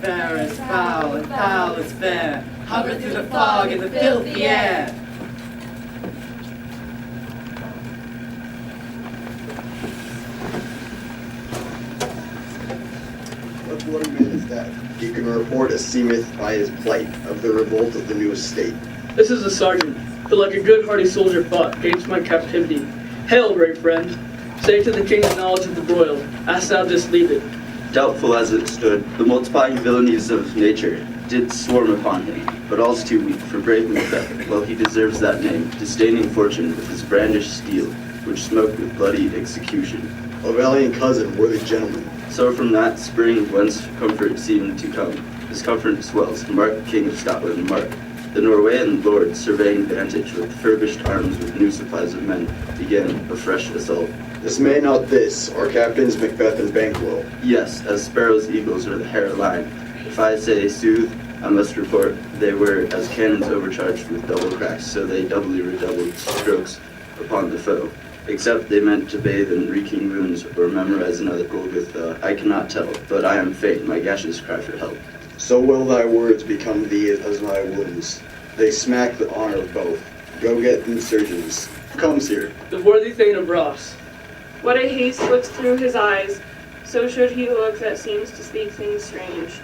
Fair is foul, and foul is fair, hover through the fog and the filthy air. What bloody man is that? You can report as seemeth by his plight of the revolt of the new estate. This is the sergeant, who like a good hearty soldier fought against my captivity. Hail, brave friend! Say to the king the knowledge of the broil, ask thou didst leave it. Doubtful as it stood, the multiplying villainies of nature did swarm upon him, but all's too weak for brave MacBeth, well he deserves that name, disdaining fortune with his brandished steel, which smoked with bloody execution. A valiant cousin, worthy gentleman. So from that spring whence comfort seemed to come, his comfort swells, mark King of Scotland, mark. The Norwegian lord, surveying vantage with furbished arms with new supplies of men, began a fresh assault. Dismay not this, our captains MacBeth and Banquo. Yes, as sparrows, eagles, or the hare line. If I say sooth, I must report they were as cannons overcharged with double cracks, so they doubly redoubled strokes upon the foe. Except they meant to bathe in reeking wounds or memorize another Golgotha, I cannot tell, but I am faint, my gashes cry for help. So will thy words become thee as my wounds. They smack the honor of both. Go get them surgeons. Comes here. The worthy Thane of Ross. What a haste looks through his eyes, so should he look that seems to speak things strange.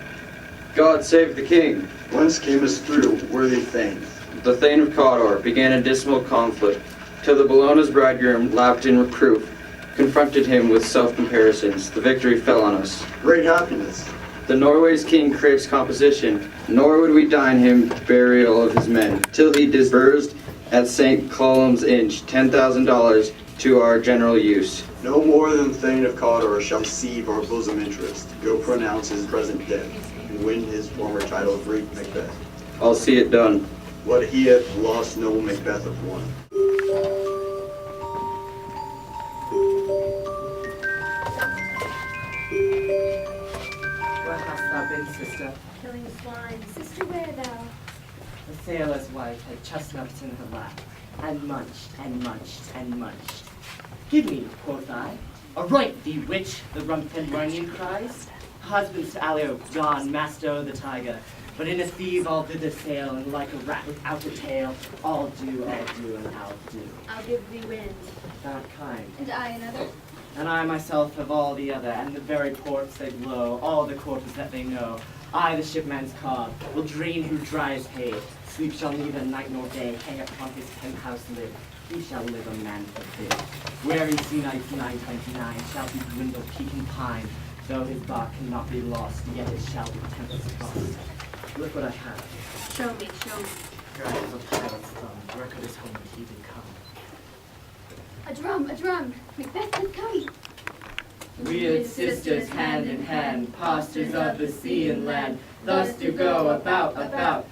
God save the king. Whence camest through, worthy Thane? The Thane of Cawdor began a dismal conflict, till the Bologna's bridegroom, lapped in reproof, confronted him with self-comparisons. The victory fell on us. Great happiness. The Norway's king craves composition, nor would we dine him burial of his men, till he disbursed at St. Column's Inch $10,000 to our general use. No more than Thane of Cawdor shall receive our bosom interest. Go pronounce his present death, and win his former title of great MacBeth. I'll see it done. What he hath lost, no MacBeth hath won. Where hast thou been, sister? Killing swine. Sister, where thou? The sailor's wife had chestnuts in her lap, and munched, and munched, and munched. Give me, quoth I. Aright thee, witch, the Rumpenrunian cries. Husband's to Alio, John, master o' the tiger. But in a thief all thither sail, and like a rat without a tail, all do, and I'll do. I'll give thee wind. That kind. And I another. And I myself have all the other, and the very ports they blow, all the quarters that they know. I, the shipman's cob, will drain who dry his hay. Sleep shall neither night nor day hang upon his penthouse lid. He shall live a man forbid. Where in sea nights 929 shall he dwindle peak and pine. Though his bark cannot be lost, yet it shall be tempest tossed. Look what I have. Show me, show me. Here I have a pilot's thumb, record his home he did come. A drum, a drum. MacBeth hath come. Weird sisters, hand in hand, pastors of the sea and land, thus do go about,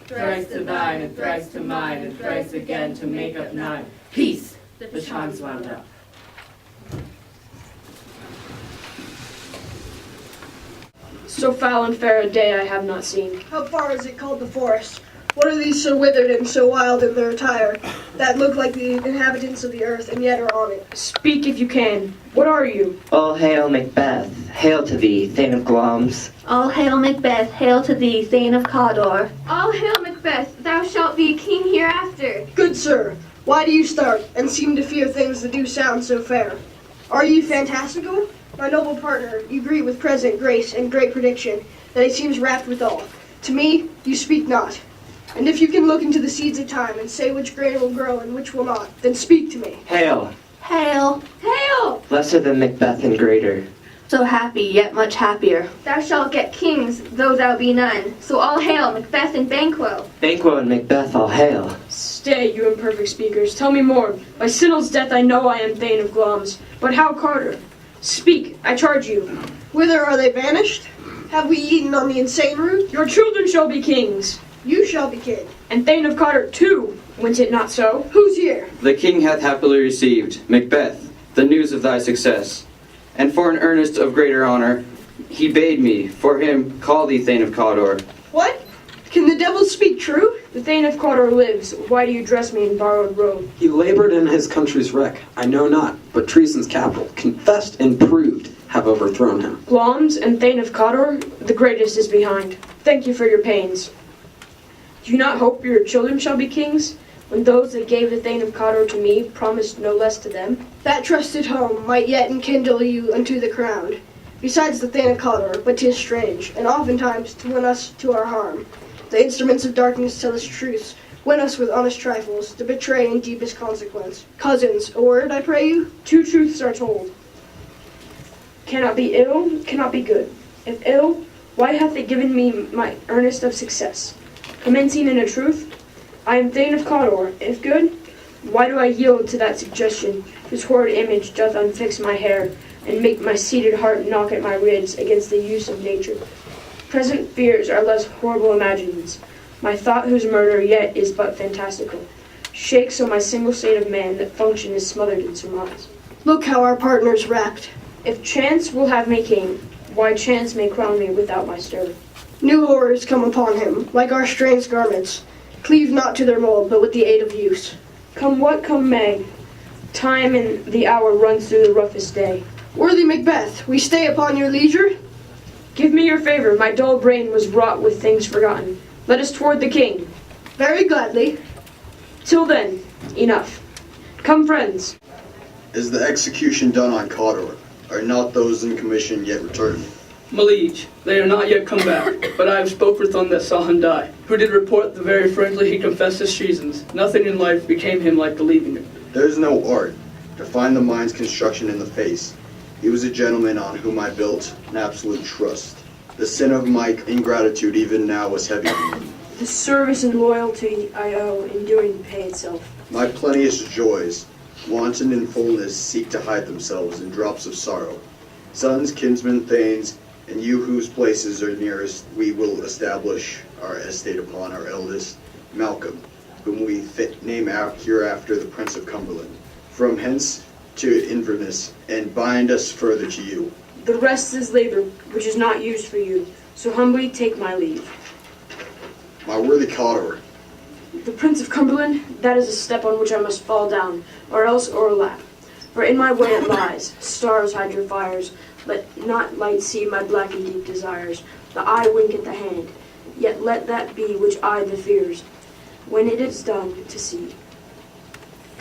thrice to thine and thrice to mine, and thrice again to make up nine. Peace! The chimes wound up. So foul and fair a day I have not seen. How far is it called the forest? What are these so withered and so wild in their attire, that look like the inhabitants of the earth, and yet are on it? Speak if you can. What are you? All hail, MacBeth. Hail to thee, Thane of Glamis. All hail, MacBeth. Hail to thee, Thane of Cawdor. All hail, Macbeth. Thou shalt be king hereafter. Good sir, why do you start, and seem to fear things that do sound so fair? Are ye fantastical? My noble partner, you greet with present grace and great prediction, that it seems wrapped withal. To me, you speak not. And if you can look into the seeds of time and say which grain will grow and which will not, then speak to me. Hail! Hail. Hail! Lesser than MacBeth and greater. So happy, yet much happier. Thou shalt get kings, though thou be none. So all hail, Macbeth and Banquo. Banquo and MacBeth, all hail. Stay, you imperfect speakers. Tell me more. By Sinel's death I know I am Thane of Glamis. But how Carter? Speak, I charge you. Whither are they vanished? Have we eaten on the insane root? Your children shall be kings. You shall be king. And Thane of Carter too, went it not so? Who's here? The king hath happily received, Macbeth, the news of thy success. And for an earnest of greater honor, he bade me, for him, call thee Thane of Cawdor. What? Can the devil speak true? The Thane of Cawdor lives. Why do you dress me in borrowed robe? He labored in his country's wreck. I know not, but treason's capital, confessed and proved, have overthrown him. Glamis and Thane of Cawdor, the greatest is behind. Thank you for your pains. Do you not hope your children shall be kings, when those that gave the Thane of Cawdor to me promised no less to them? That trusted home might yet enkindle you unto the crown. Besides the Thane of Cawdor, but 'tis strange, and oftentimes to win us to our harm. The instruments of darkness tell us truths, win us with honest trifles, to betray in deepest consequence. Cousins, a word, I pray you? 2 truths are told. Cannot be ill, cannot be good. If ill, why hath it given me my earnest of success? Commencing in a truth, I am Thane of Cawdor. If good, why do I yield to that suggestion, whose horrid image doth unfix my hair, and make my seated heart knock at my ribs against the use of nature? Present fears are less horrible imaginings. My thought whose murder yet is but fantastical, shakes so my single state of man that function is smothered in surmise. Look how our partner's wrapped. If chance will have me king, why chance may crown me without my stir. New horrors come upon him, like our strange garments. Cleave not to their mold, but with the aid of use. Come what come may, time and the hour runs through the roughest day. Worthy Macbeth, we stay upon your leisure? Give me your favor, my dull brain was wrought with things forgotten. Let us toward the king. Very gladly. Till then, enough. Come, friends. Is the execution done on Cawdor? Are not those in commission yet returned? My liege, they are not yet come back, but I have spoke with one that saw him die, who did report the very friendly he confessed his treasons. Nothing in life became him like believing it. There is no art to find the mind's construction in the face. He was a gentleman on whom I built an absolute trust. The sin of my ingratitude even now was heavy on me. The service and loyalty I owe in doing pay itself. My plenteous joys, wanton in fullness, seek to hide themselves in drops of sorrow. Sons, kinsmen, thanes, and you whose places are nearest, we will establish our estate upon our eldest, Malcolm, whom we name hereafter the Prince of Cumberland. From hence to Inverness, and bind us further to you. The rest is labor, which is not used for you, so humbly take my leave. My worthy Cawdor, The Prince of Cumberland, that is a step on which I must fall down, or else o'erlap. For in my way it lies, stars hide your fires, let not light see my black and deep desires. The eye wink at the hand, yet let that be which eye the fears, when it is done to see.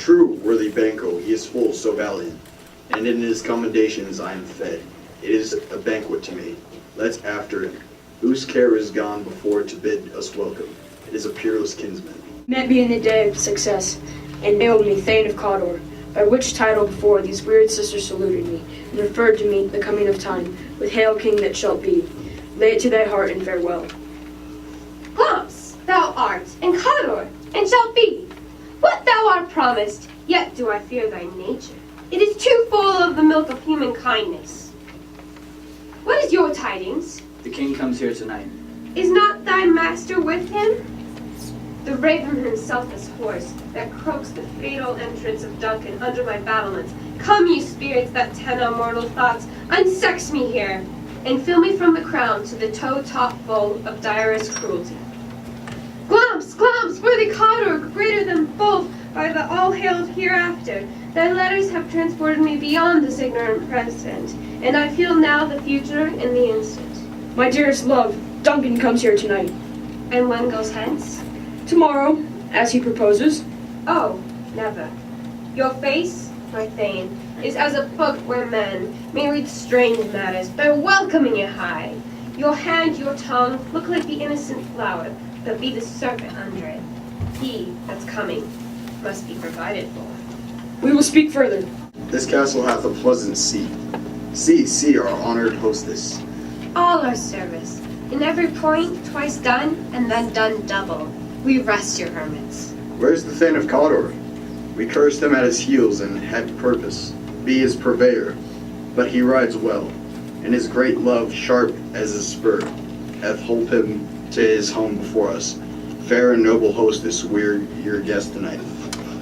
true, worthy Banco, he is full so valiant, and in his commendations I am fed. It is a banquet to me. Let's after him, whose care is gone before to bid us welcome. It is a peerless kinsman. Met me in the day of success, and nailed me Thane of Cawdor, by which title before these weird sisters saluted me, and referred to me the coming of time, with Hail King that shalt be. Lay it to thy heart in farewell. Glamis, thou art, and Cawdor, and shalt be. What thou art promised, yet do I fear thy nature. It is too full of the milk of human kindness. What is your tidings? The king comes here tonight. Is not thy master with him? The raven himself is hoarse, that croaks the fatal entrance of Duncan under my battlements. Come, you spirits that tend on mortal thoughts, unsex me here, and fill me from the crown to the toe-top full of direst cruelty. Glamis, Glamis, worthy Cawdor, greater than both, by the all-hailed hereafter. Thy letters have transported me beyond this ignorant present, and I feel now the future in the instant. My dearest love, Duncan comes here tonight. And when goes hence? Tomorrow, as he proposes. Oh, never. Your face, my Thane, is as a book where men may read strange matters by welcoming it high. Your hand, your tongue, look like the innocent flower, but be the serpent under it. He that's coming must be provided for. We will speak further. This castle hath a pleasant seat. See, our honored hostess. All our service, in every point twice done, and then done double. We rest your hermits. Where's the Thane of Cawdor? We cursed him at his heels and had purpose, be his purveyor. But he rides well, and his great love, sharp as a spur, hath holp him to his home before us. Fair and noble hostess, we're your guest tonight.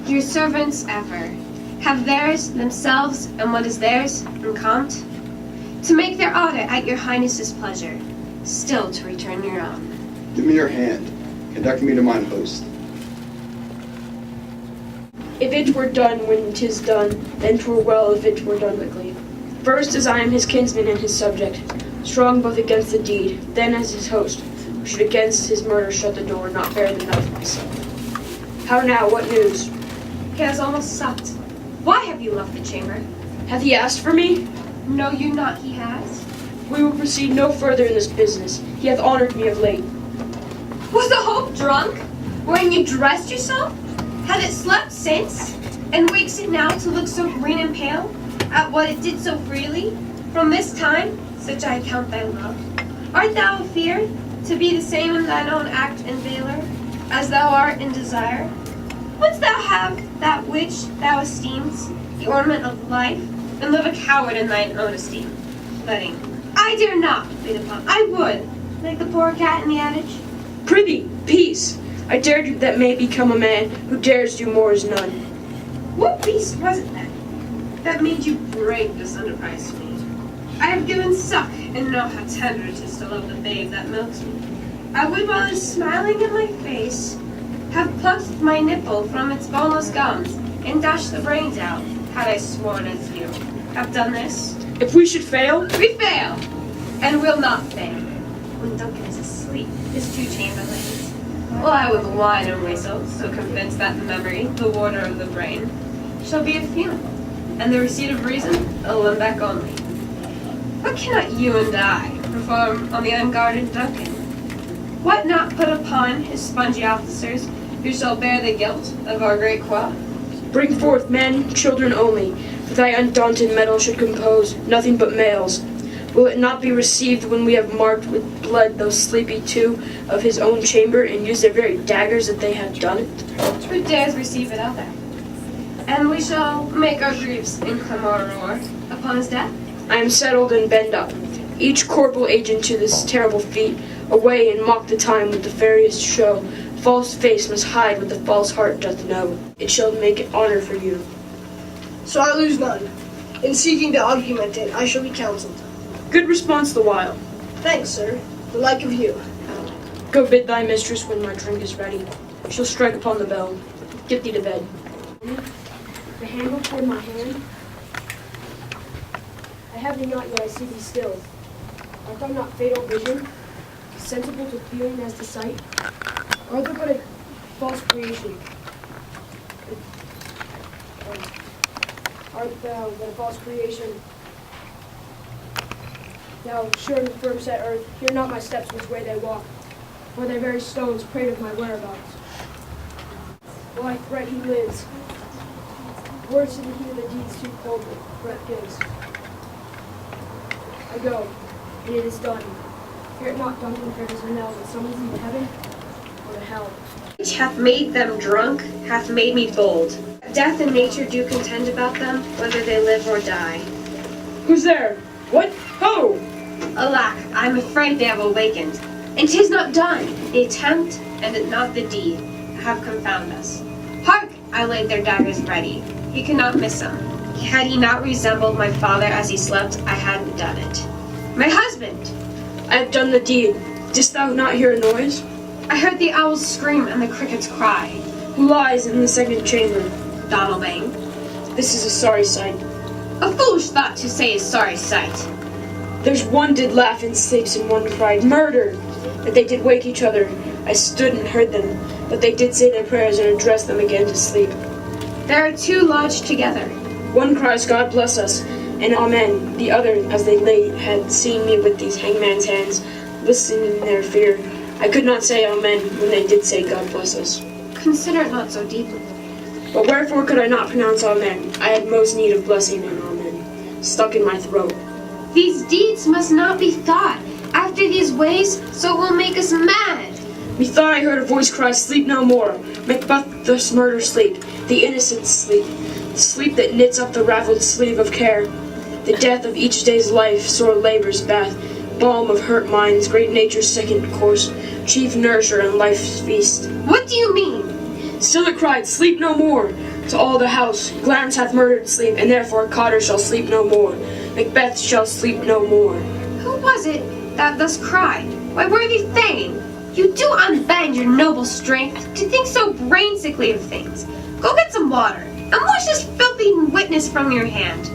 Your servants ever have theirs, themselves, and what is theirs, in compt, to make their audit at your highness's pleasure, still to return your own. Give me your hand. Conduct me to mine host. If it were done when 'tis done, then 'twere well if it were done quickly. First, as I am his kinsman and his subject, strong both against the deed, then as his host, who should against his murder shut the door, not bear the knife myself. How now, what news? He has almost supped. Why have you left the chamber? Hath he asked for me? Know you not he has? We will proceed no further in this business. He hath honored me of late. Was the hope drunk? When you dressed yourself? Had it slept since? And wakes it now to look so green and pale? At what it did so freely? From this time, such I count thy love. Art thou afeard to be the same in thine own act and valor, as thou art in desire? Wouldst thou have that which thou esteemest, the ornament of life, and live a coward in thine own esteem? Letting, I dare not, wait upon, I would, like the poor cat in the adage. Prithee, peace. I dare do that may become a man who dares do more as none. What beast was it then that made you break this enterprise to me? I have given suck and know how tender it is to love the babe that milks me. I would, while it's smiling in my face, have plucked my nipple from its boneless gums and dashed the brains out, had I sworn as you. Have done this? If we should fail, We fail, and will not fail. When Duncan is asleep, his two chamberlains will I with wine and whistle, so convinced that memory, the warder of the brain, shall be a funeral, and the receipt of reason a limbeck only. What cannot you and I perform on the unguarded Duncan? What not put upon his spongy officers, who shall bear the guilt of our great quarrel? bring forth men, children only, for thy undaunted metal should compose nothing but males. Will it not be received when we have marked with blood those sleepy two of his own chamber, and used their very daggers that they have done it? Who dares receive it other? And we shall make our griefs in clamor roar upon his death? I am settled and bend up, each corporal agent to this terrible feat, away and mock the time with the fairest show. False face must hide what the false heart doth know. It shall make it honor for you. So I lose none. In seeking to augment it, I shall be counseled. Good response the while. Thanks, sir. The like of you. Go bid thy mistress when my drink is ready. She'll strike upon the bell. Get thee to bed. The handle toward my hand. I have thee not yet, I see thee still. Art thou not fatal vision, sensible to feeling as to sight? Or art thou but a false creation? Art thou but a false creation? Thou sure and firm set earth, hear not my steps which way they walk, for thy very stones prate of my whereabouts. While I threat he lives, words to the heat of the deeds too cold that breath gives. I go, and it is done. Hear it not, Duncan, for it is a knell that summons thee to heaven or to hell. Which hath made them drunk, hath made me bold. Death and nature do contend about them, whether they live or die. Who's there? What? Ho! Alack, I am afraid they have awakened. And 'tis not done. The attempt, and not the deed, have confounded us. Hark! I laid their daggers ready. He could not miss them. Had he not resembled my father as he slept, I hadn't done it. My husband! I have done the deed. Didst thou not hear a noise? I heard the owls scream and the crickets cry. Who lies in the second chamber? Donalbain. This is a sorry sight. A foolish thought to say is sorry sight. There's one did laugh and sleeps, and one cried, Murder! That they did wake each other. I stood and heard them, but they did say their prayers and address them again to sleep. There are two lodged together. One cries, God bless us, and Amen. The other, as they lay, had seen me with these hangman's hands, listening in their fear. I could not say Amen when they did say God bless us. Consider it not so deeply. But wherefore could I not pronounce Amen? I had most need of blessing and Amen, stuck in my throat. These deeds must not be thought after these ways, so it will make us mad. Methought I heard a voice cry, Sleep no more. MacBeth doth murder sleep, the innocent sleep, the sleep that knits up the raveled sleeve of care, the death of each day's life, sore labor's bath, balm of hurt minds, great nature's second course, chief nourisher and life's feast. What do you mean? Still it cried, Sleep no more. To all the house, Clarence hath murdered sleep, and therefore Cotter shall sleep no more. MacBeth shall sleep no more. Who was it that thus cried? Why, worthy Thane, You do unbend your noble strength to think so brain-sickly of things. Go get some water, and wash this filthy witness from your hand.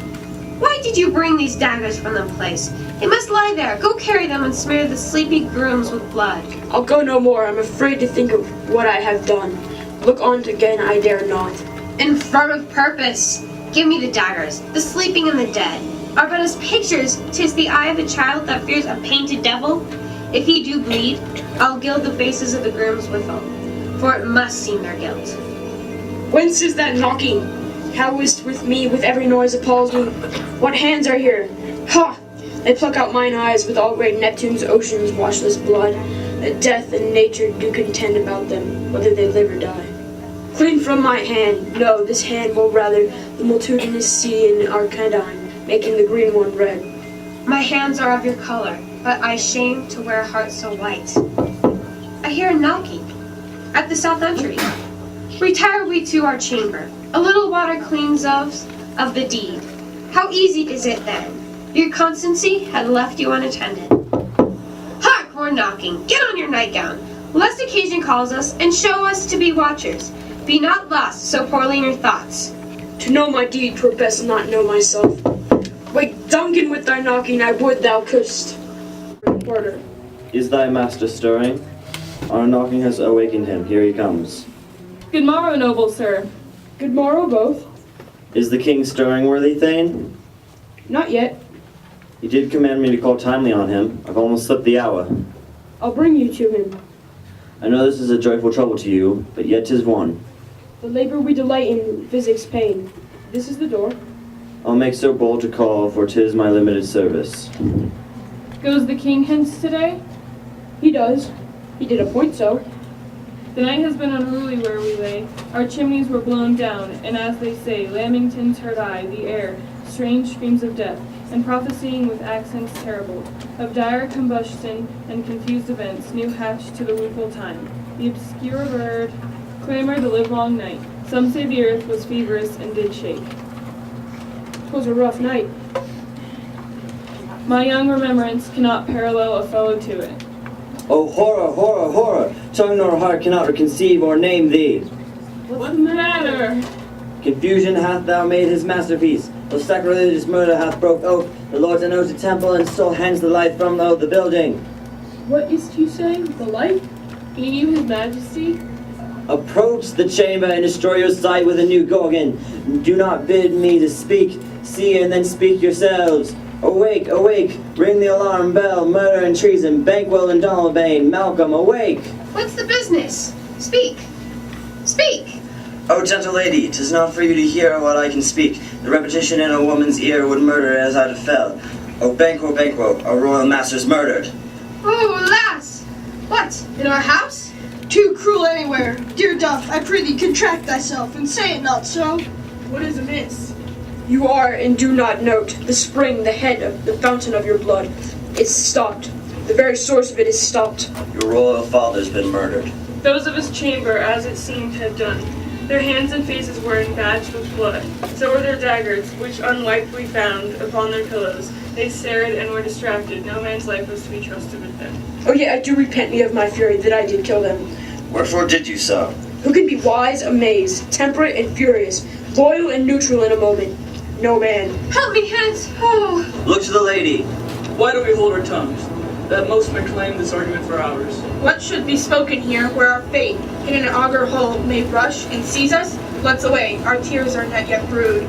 Why did you bring these daggers from the place? They must lie there. Go carry them and smear the sleepy grooms with blood. I'll go no more. I'm afraid to think of what I have done. Look on it again, I dare not. Infirm of purpose. Give me the daggers. The sleeping and the dead are but as pictures. 'Tis the eye of a child that fears a painted devil. If he do bleed, I'll gild the faces of the grooms withal, for it must seem their guilt. Whence is that knocking? How is't with me, with every noise appalls me? What hands are here? Ha! They pluck out mine eyes with all great Neptune's ocean's washless blood, that death and nature do contend about them, whether they live or die. Clean from my hand, no, this hand will rather the multitudinous sea in Arcadine, making the green one red. My hands are of your color, but I shame to wear a heart so white. I hear a knocking at the south entry. Retire we to our chamber. A little water cleans us of the deed. How easy is it then? Your constancy had left you unattended. Hark, we're knocking. Get on your nightgown, lest occasion calls us, and show us to be watchers. Be not lost so poorly in your thoughts. To know my deed, 'twere best not know myself. Wake Duncan with thy knocking, I would thou couldst. Reporter. Is thy master stirring? Our knocking has awakened him. Here he comes. Good morrow, noble sir. Good morrow, both. Is the king stirring, worthy Thane? Not yet. He did command me to call timely on him. I've almost slipped the hour. I'll bring you to him. I know this is a joyful trouble to you, but yet 'tis one. The labor we delight in physics pain. This is the door. I'll make so bold to call, for 'tis my limited service. Goes the king hence today? He does. He did appoint so. The night has been unruly where we lay. Our chimneys were blown down, and as they say, Lamingtons heard I, the air, strange screams of death, and prophesying with accents terrible, of dire combustion and confused events, new hatched to the woeful time. The obscure bird clamored the livelong night. Some say the earth was feverous and did shake. 'Twas a rough night. My young remembrance cannot parallel a fellow to it. Oh, horror, horror, horror! Tongue nor heart cannot conceive or name thee. What's the matter? Confusion hath thou made his masterpiece. The sacrilegious murder hath broke oath. The Lord's announced the temple and stole hence the light from the building. What is he saying? The light? Mean you his majesty? Approach the chamber and destroy your sight with a new Gorgon. Do not bid me to speak. See and then speak yourselves. Awake, awake, ring the alarm bell, murder and treason, Banquo and Donalbain, Malcolm, awake! What's the business? Speak. Speak. Oh, gentle lady, 'tis not for you to hear what I can speak. The repetition in a woman's ear would murder as I'd have fell. Oh, Banquo, Banquo, our royal master's murdered. Oh, alas! What, in our house? Too cruel anywhere. Dear Duff, I prithee contract thyself, and say it not so. What is amiss? You are and do not note the spring, the head of the fountain of your blood is stopped. The very source of it is stopped. Your royal father's been murdered. Those of his chamber, as it seemed, had done. Their hands and faces were embadged with blood. So were their daggers, which unwiped we found upon their pillows. They stared and were distracted. No man's life was to be trusted with them. Oh yeah, I do repent me of my fury that I did kill them. Wherefore did you so? Who can be wise, amazed, temperate and furious, loyal and neutral in a moment? No man. Help me, hence. Oh. Look to the lady. Why do we hold our tongues? That most may claim this argument for ours. What should be spoken here, where our fate, in an augur hole, may rush and seize us? Let's away, our tears are not yet brewed.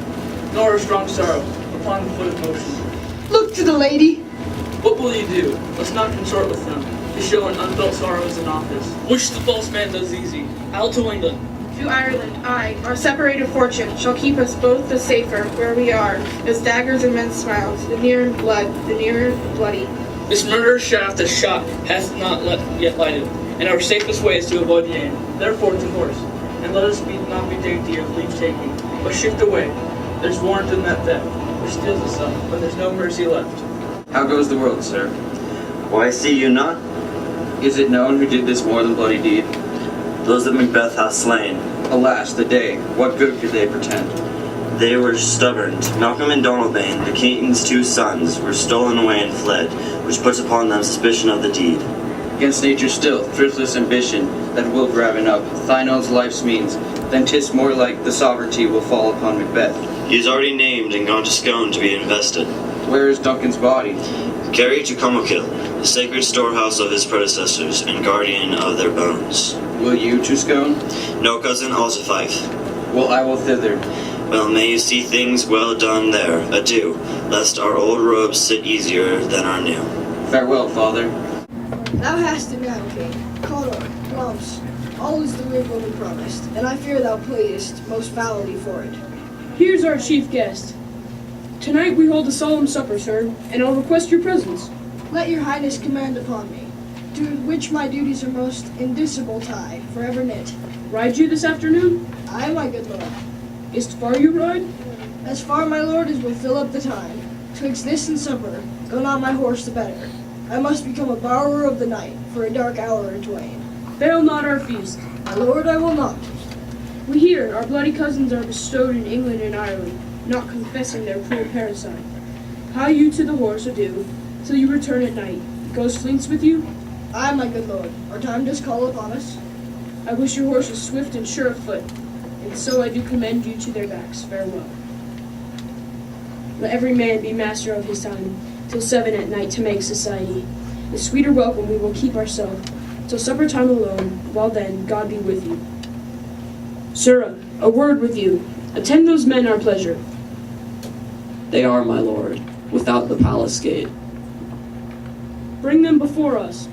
Nor a strong sorrow, upon the foot of motion. Look to the lady. What will you do? Let's not consort with them. To show an unfelt sorrow is an office. Which the false man does easy. Out to England. To Ireland, aye, our separated fortune shall keep us both the safer where we are, as daggers and men's smiles, the nearer blood, the nearer bloody. This murderous shaft that shot hath not yet lighted, and our safest way is to avoid the aim. Therefore to horse, and let us not be dainty of leave taking, but shift away. There's warrant in that theft, which steals us up, when there's no mercy left. How goes the world, sir? Why see you not? Is it known who did this more than bloody deed? Those that MacBeth hath slain. Alas, the day, what good could they pretend? They were stubborn. Malcolm and Donalbain, the king's two sons, were stolen away and fled, which puts upon them suspicion of the deed. against nature's still, thriftless ambition that will raven up thine own life's means, then 'tis more like the sovereignty will fall upon MacBeth. He is already named and gone to Scone to be invested. Where is Duncan's body? Carried to Comokill, the sacred storehouse of his predecessors and guardian of their bones. Will you to Scone? No, cousin, also Fife. Well, I will thither. Well, may you see things well done there. Adieu, lest our old robes sit easier than our new. Farewell, father. Thou hast it now, King. Connor, drums, all is the rig when we promised, and I fear thou playest most foully for it. Here's our chief guest. Tonight we hold a solemn supper, sir, and I'll request your presence. Let your highness command upon me, to which my duties are most indissoluble tie, forever knit. Ride you this afternoon? Aye, my good lord. Is't far you ride? As far, my lord, as will fill up the time. Twixt this and supper, go not my horse the better. I must become a borrower of the night, for a dark hour or twain. Fail not our feast. My lord, I will not. We hear our bloody cousins are bestowed in England and Ireland, not confessing their cruel parricide. Hie you to the horse, adieu, till you return at night. Goes Fleets with you? Aye, my good lord. Our time does call upon us. I wish your horses swift and sure of foot, and so I do commend you to their backs. Farewell. Let every man be master of his time, till 7 at night to make society. The sweeter welcome we will keep ourselves, till supper time alone. While then, God be with you. Sirrah, a word with you. Attend those men our pleasure. They are, my lord, without the palace gate. Bring them before us.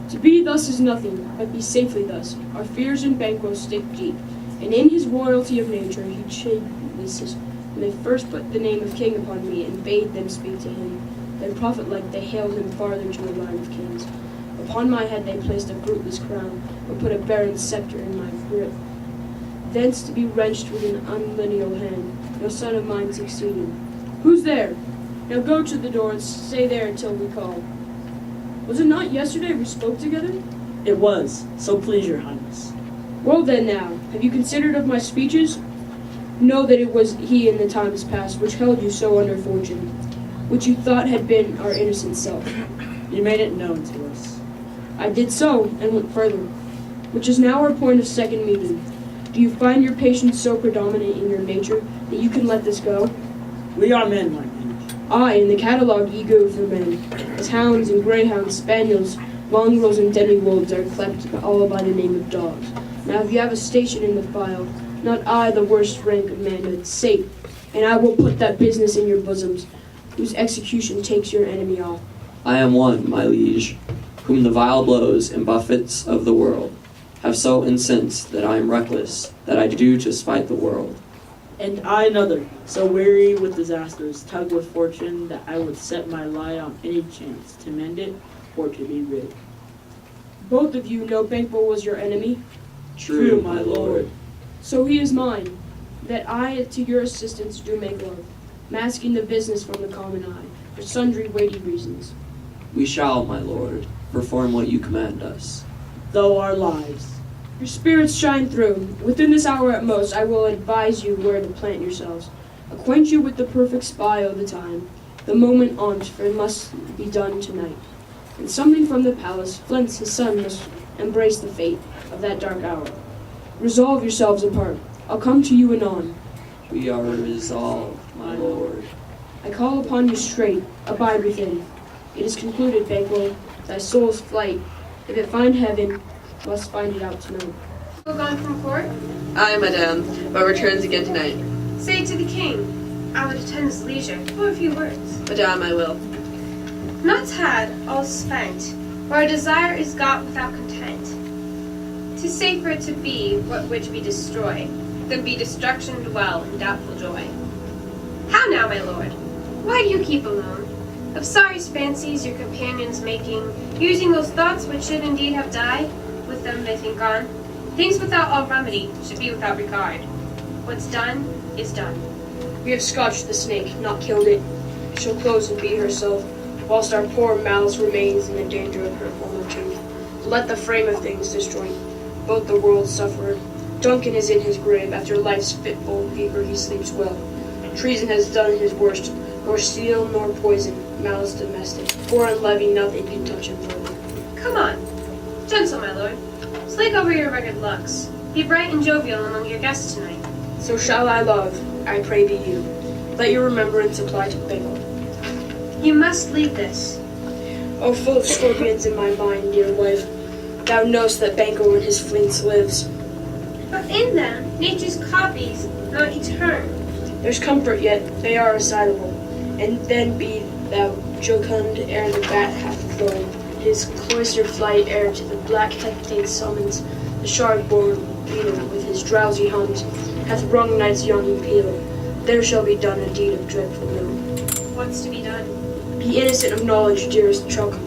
To be thus is nothing, but be safely thus. Our fears in Banquo stick deep, and in his royalty of nature he chases. When they first put the name of king upon me, and bade them speak to him, then prophet-like they hailed him farther to a line of kings. Upon my head they placed a fruitless crown, or put a barren scepter in my grip. Thence to be wrenched with an unlineal hand, no son of mine succeeding. Who's there? Now go to the door and stay there till we call. Was it not yesterday we spoke together? It was, so please your highness. Well then now, have you considered of my speeches? Know that it was he in the times past which held you so under fortune, which you thought had been our innocent self. You made it known to us. I did so, and went further, which is now our point of second meeting. Do you find your patience so predominant in your nature that you can let this go? We are men, my liege. Aye, in the catalogue ye go for men, as hounds and greyhounds, spaniels, mongrels and demi-wolves are clept all by the name of dogs. Now if you have a station in the file, not I the worst rank of manhood, sate, and I will put that business in your bosoms, whose execution takes your enemy off. I am one, my liege, whom the vile blows and buffets of the world have so incensed that I am reckless, that I do to spite the world. And I another, so weary with disasters, tug with fortune, that I would set my lie on any chance to mend it or to be rid. Both of you know Banquo was your enemy? True, my lord. So he is mine, that I to your assistance do make love, masking the business from the common eye, for sundry weighty reasons. We shall, my lord, perform what you command us. Though our lives. Your spirits shine through. Within this hour at most, I will advise you where to plant yourselves. Acquaint you with the perfect spy of the time, the moment on't, for it must be done tonight. And something from the palace, Flint's his son must embrace the fate of that dark hour. Resolve yourselves apart. I'll come to you anon. We are resolved, my lord. I call upon you straight. Abide within. It is concluded, Banquo, thy soul's flight. If it find heaven, must find it out tonight. Still gone from court? Aye, madame, but returns again tonight. Say to the king, I would attend his leisure for a few words. Madame, I will. Not had, all spent, where a desire is got without content. 'Tis safer to be what which we destroy, than be destruction dwell in doubtful joy. How now, my lord? Why do you keep alone? Of sorry fancies your companions making, using those thoughts which should indeed have died, with them they think on. Things without all remedy should be without regard. What's done is done. We have scotched the snake, not killed it. She'll close and be herself, whilst our poor malice remains in the danger of her former tooth. Let the frame of things disjoint, both the world's sufferer. Duncan is in his grave, after life's fitful fever he sleeps well. Treason has done his worst, nor steel nor poison, malice domestic. Foreign levy nothing can touch him further. Come on. Gentle, my lord. Slake over your rugged looks. Be bright and jovial among your guests tonight. So shall I love, I pray be you. Let your remembrance apply to Bengal. You must leave this. Oh, full of scorpions in my mind, dear wife. Thou know'st that Banquo in his fleets lives. But in them, nature's copies, not eternal. There's comfort yet, they are assidable. And then be thou jocund ere the bat hath flown. His cloistered flight ere to the black hectate summons. The shard-born beetle with his drowsy hums hath rung night's yawning peal. There shall be done a deed of dreadful note. What's to be done? Be innocent of knowledge, dearest Chuck,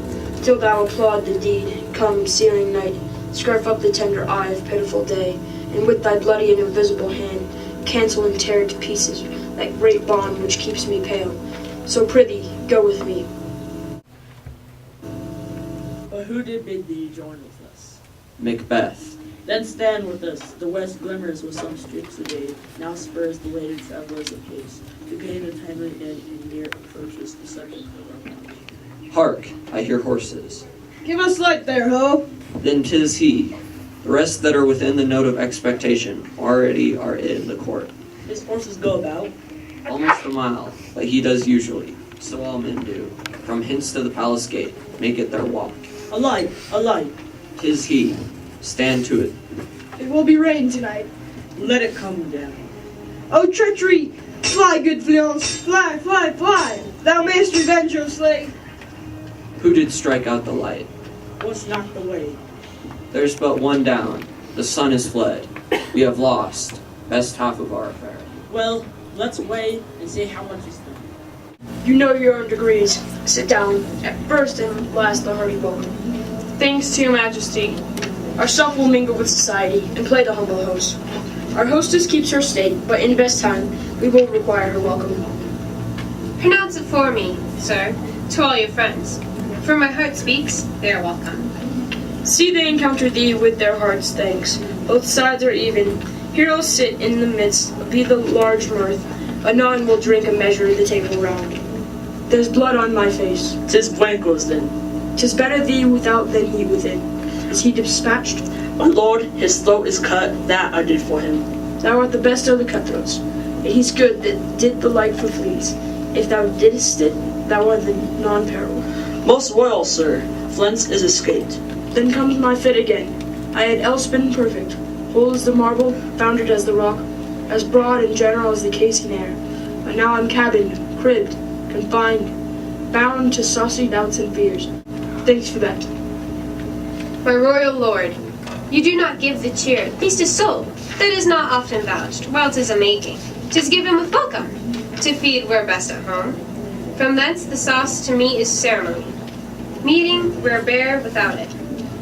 till thou applaud the deed. Come, sealing night, scarf up the tender eye of pitiful day, and with thy bloody and invisible hand, cancel and tear to pieces that great bond which keeps me pale. So prithee, go with me. But who did bid thee join with us? MacBeth. Then stand with us. The west glimmers with some streaks of day. Now spurs the laden travelers apace, to gain the timely end and near approaches the subject of our march. Hark, I hear horses. Give us light there, ho! Then 'tis he. The rest that are within the note of expectation already are in the court. His horses go about? Almost a mile, like he does usually. So all men do. From hence to the palace gate, make it their walk. A light, a light. 'Tis he. Stand to it. It will be rain tonight. Let it come down. Oh, treachery! Fly, good Fleance! Fly, fly, fly! Thou mayst revenge your slave! Who did strike out the light? What's knocked away? There's but one down. The sun is fled. We have lost. Best half of our affair. Well, let's weigh and see how much is done. You know your own degrees. Sit down. At first and last the hearty welcome. Thanks to your majesty. Ourself will mingle with society and play the humble host. Our hostess keeps her state, but in best time we will require her welcome. Pronounce it for me, sir, to all your friends. For my heart speaks, they are welcome. See they encounter thee with their hearts' thanks. Both sides are even. Heroes sit in the midst, be the large mirth. Anon will drink a measure the table round. There's blood on my face. 'Tis Desplanques then. 'Tis better thee without than he within. Is he dispatched? My lord, his throat is cut, that I did for him. Thou art the best of the cutthroats. Yet he's good that did the like for fleas. If thou didst it, thou art the non-peril. Most royal, sir. Flint's is escaped. Then comes my fit again. I had else been perfect, whole as the marble, founded as the rock, as broad and general as the casing air. But now I'm cabined, cribbed, confined, bound to saucy doubts and fears. Thanks for that. My royal lord, you do not give the cheer, least a soul, that is not often vouched, while 'tis a making. 'Tis given with welcome, to feed where best at home. From thence the sauce to me is ceremony. Meeting where bare without it.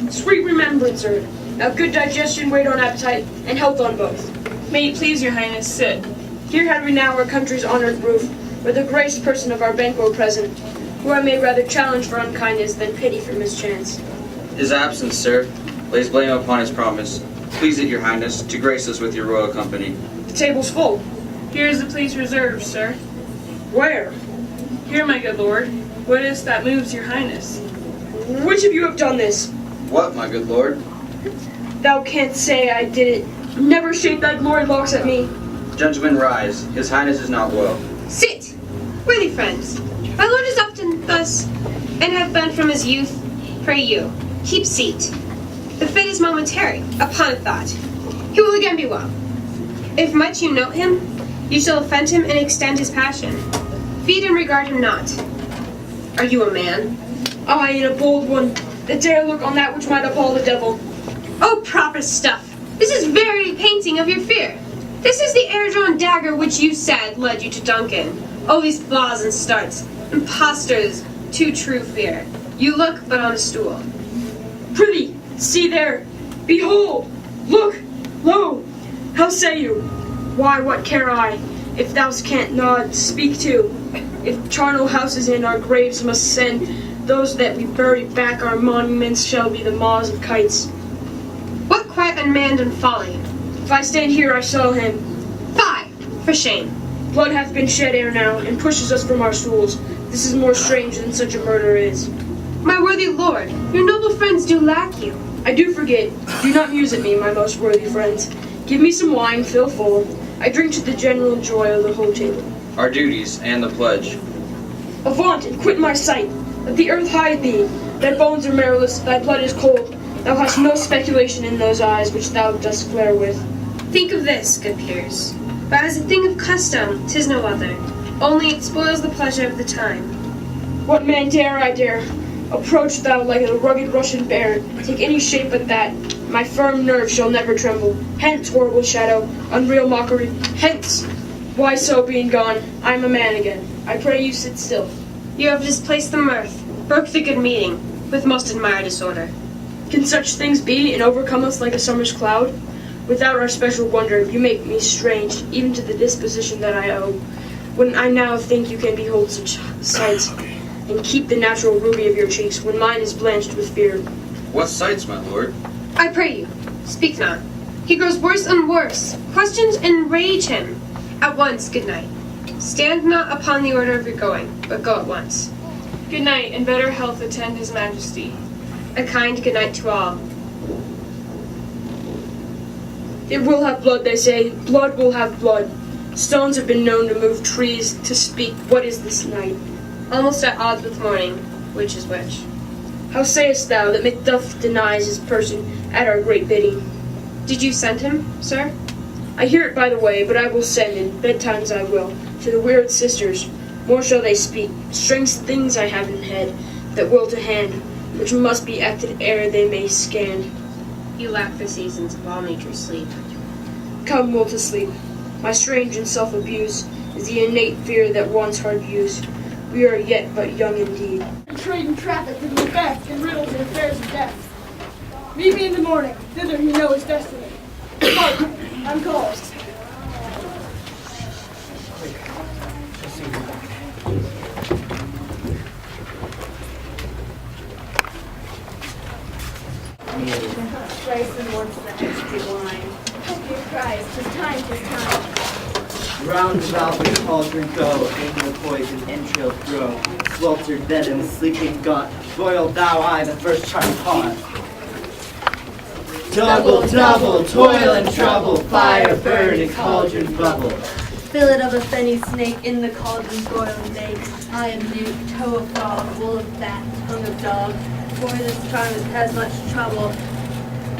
Sweet remembrancer, now good digestion wait on appetite, and health on both. May it please your highness, sit. Here had we now our country's honored roof, with the graced person of our Banquo present, who I may rather challenge for unkindness than pity for mischance. His absence, sir, lays blame upon his promise. Please it, your highness, to grace us with your royal company. The table's full. Here is the place reserved, sir. Where? Here, my good lord. What is that moves your highness? Which of you have done this? What, my good lord? Thou canst say I did it. Never shake thy glory locks at me. Gentlemen, rise. His highness is not well. Sit! Worthy friends, my lord is often thus, and have been from his youth. Pray you, keep seat. The fit is momentary, upon a thought. He will again be well. If much you note him, you shall offend him and extend his passion. Feed and regard him not. Are you a man? I, and a bold one, that dare look on that which might appall the devil. Oh, proper stuff! This is very painting of your fear. This is the air-drawn dagger which you said led you to Duncan. Oh, these flaws and starts. Impostors, too true fear. You look but on a stool. Prithee, see there. Behold! Look! Lo! How say you? Why, what care I? If thou canst nod, speak too. If charnel houses in our graves must send those that we bury back, our monuments shall be the maws of kites. What quite unmanned and folly? If I stand here, I saw him. Fie! For shame. Blood hath been shed ere now, and pushes us from our stools. This is more strange than such a murder is. My worthy lord, your noble friends do lack you. I do forget. Do not muse at me, my most worthy friends. Give me some wine, fill full. I drink to the general joy of the whole table. Our duties and the pledge. Avaunt and quit my sight. Let the earth hide thee. Thy bones are marrowless, thy blood is cold. Thou hast no speculation in those eyes which thou dost glare with. Think of this, good peers. But as a thing of custom, 'tis no other. Only it spoils the pleasure of the time. What man dare I dare? Approach thou like a rugged Russian bear. Take any shape but that. My firm nerve shall never tremble. Hence, horrible shadow, unreal mockery. Hence! Why so, being gone? I am a man again. I pray you sit still. You have displaced the mirth, broke the good meeting, with most admired disorder. Can such things be, and overcome us like a summer's cloud? Without our special wonder, you make me strange, even to the disposition that I owe. When I now think you can behold such sights, and keep the natural ruby of your cheeks, when mine is blanched with fear. What sights, my lord? I pray you, speak not. He grows worse and worse. Questions enrage him. At once, good night. Stand not upon the order of your going, but go at once. Good night, and better health attend his majesty. A kind good night to all. It will have blood, they say. Blood will have blood. Stones have been known to move trees to speak. What is this night? Almost at odds with morning, which is which. How sayest thou that Macbeth denies his person at our great bidding? Did you send him, sir? I hear it by the way, but I will send, in bedtimes I will, to the weird sisters. More shall they speak, strange things I have in head, that will to hand, which must be acted ere they may scan. You lack the seasons of all nature's sleep. Come, will to sleep. My strange and self-abuse is the innate fear that wants hard use. We are yet but young indeed. Trade and traffic with MacBeth and riddles and affairs of death. Meet me in the morning. Thither he know his destiny. Mark, I'm called. Christ and once the hasty wine. Hope you Christ, 'tis time, 'tis time. Round about the cauldron go, in the poison entrail throw. Sweltered dead and sleeping God, boiled thou I the first charmed pot. Double, double, toil and trouble, fire burn and cauldron bubble. Fillet of a fenny snake, in the cauldron boil and bake. I am newt, toe of frog, wool of bat, tongue of dog. For this charm has much trouble.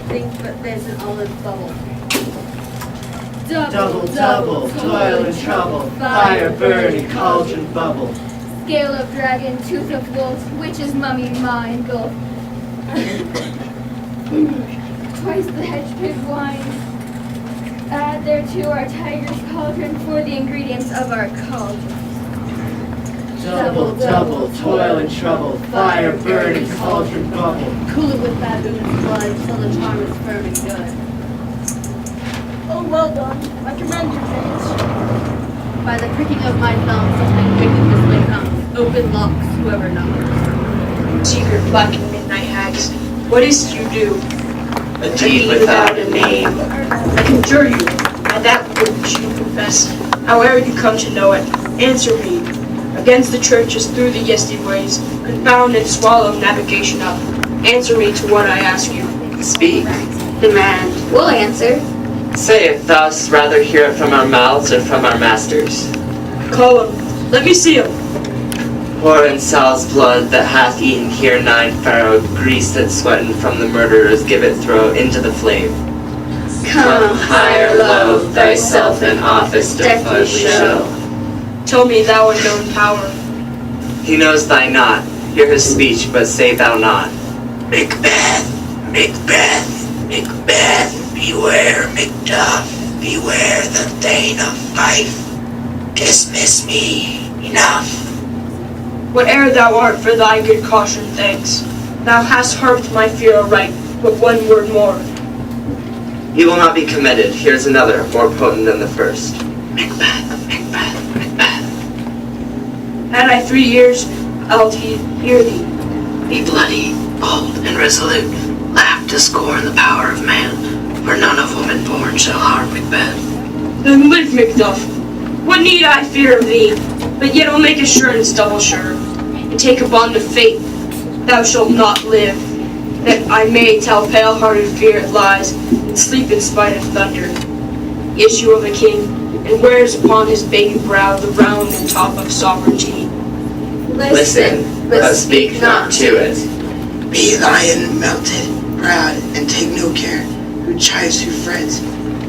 Think but there's an olive bubble. Double, double, toil and trouble, fire burn and cauldron bubble. Scale of dragon, tooth of wolf, witch's mummy, maw and gulf. Twice the hedge pig wine. Add thereto our tiger's cauldron for the ingredients of our cauldron. Double, double, toil and trouble, fire burn and cauldron bubble. Cool it with baboon's blood till the charm is firm and good. Oh, well done. I commend you, James. By the pricking of my thumb, something wickedness may come. Open locks, whoever knocks. Secret black and midnight hags, what is you do? A deed without a name. I conjure you, by that which you confess, however you come to know it, answer me. Against the churches through the yesty ways, confound and swallow navigation up. Answer me to what I ask you. Speak. Demand. We'll answer. Say it thus, rather hear it from our mouths or from our masters. Call him. Let me see him. Pour in Sal's blood that hath eaten here 9 pharaoh, grease that sweatin' from the murderers, give it throw into the flame. Come high or low, thyself in office deftly show. Tell me thou unknown power. He knows thy not, hear his speech, but say thou not. Macbeth, Macbeth, Macbeth, beware Macduff, beware the Thane of Fife. Dismiss me, enough. Whate'er thou art for thy good caution, thanks. Thou hast harped my fear aright, but one word more. He will not be committed. Here's another, more potent than the first. Macbeth, Macbeth, Macbeth. Had I 3 years, I'll hear thee. Be bloody, bold, and resolute. Laugh to scorn the power of man, for none of woman born shall harm Macbeth. Then live, Macduff. What need I fear of thee? But yet I'll make assurance double sure, and take a bond of fate. Thou shalt not live, that I may tell pale-hearted fear it lies, and sleep in spite of thunder. Issue of a king, and wears upon his baby brow the round and top of sovereignty. Listen, but speak not to it. Be lion melted, proud, and take no care who chides, who frets,